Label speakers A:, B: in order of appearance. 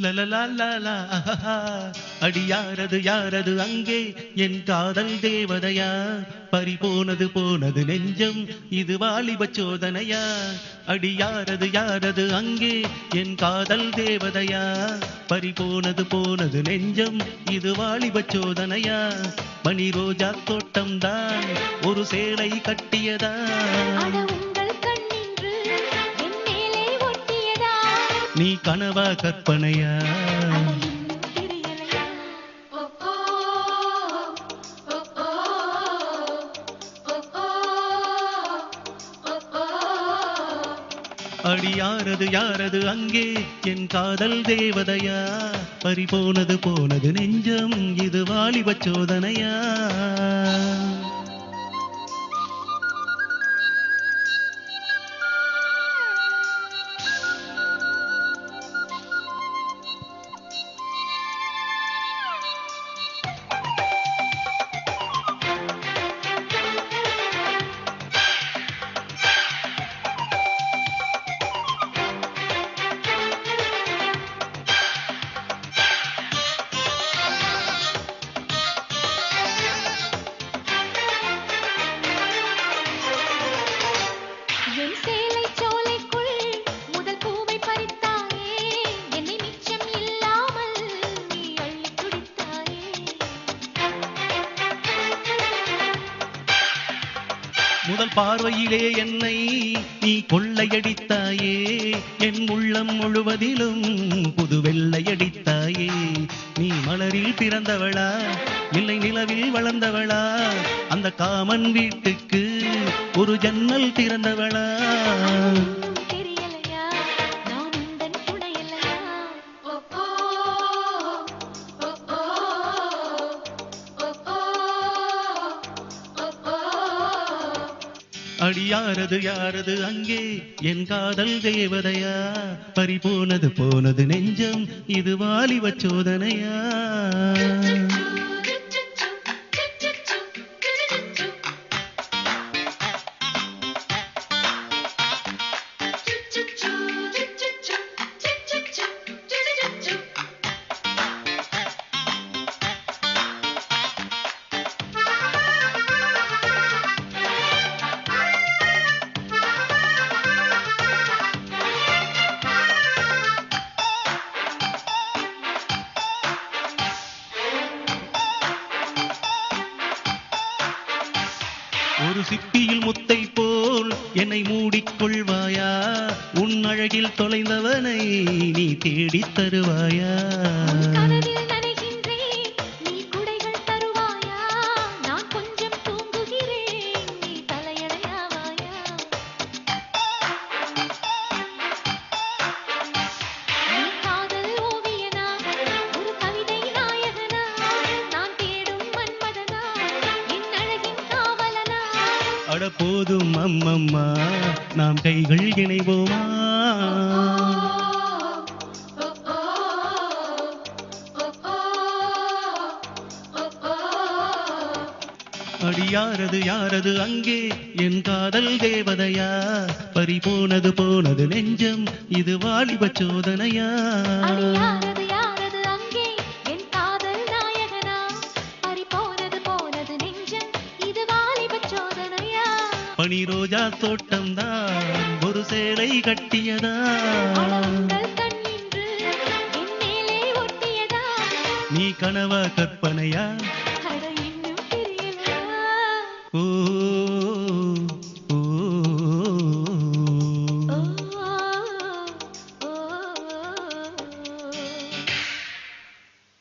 A: லலலலலா அடி யாரது யாரது அங்கே என் காதல் தேவதையா பறிபோனது போனது நெஞ்சம் இது வாலிப சோதனையா அடி யாரது யாரது அங்கே என் காதல் தேவதையா பறிபோனது போனது நெஞ்சம் இது வாலிப சோதனையா மணி ரோஜா தோட்டம் தான் ஒரு சேலை கட்டியதா நீ கனவா கற்பனையா அடி யாரது யாரது அங்கே என் காதல் தேவதையா பறிபோனது போனது நெஞ்சம் இது வாலிப சோதனையா முதல் பார்வையிலே என்னை நீ கொள்ளையடித்தாயே என் உள்ளம் முழுவதிலும் புது வெள்ளையடித்தாயே நீ மலரில் பிறந்தவளா இல்லை நிலவில் வளர்ந்தவளா அந்த காமன் வீட்டுக்கு ஒரு ஜன்னல் திறந்தவளா அடி யாரது யாரது அங்கே என் காதல் தேவதையா பறிபோனது போனது நெஞ்சம் இது வாலிப சோதனையா ஒரு சிப்பியில் முத்தை போல் என்னை மூடிக்கொள்வாயா உன் அழகில் தொலைந்தவனை நீ தேடித் தருவாயா அட போதும் அம்மம்மா நாம் கைகள் இணைவோமா அடி யாரது யாரது அங்கே என் காதல் தேவதையா பறிபோனது போனது நெஞ்சம் இது வாலிப சோதனையா பனி ரோஜா தோட்டம் தான் ஒரு சேலை கட்டியதா நீ கனவா கற்பனையா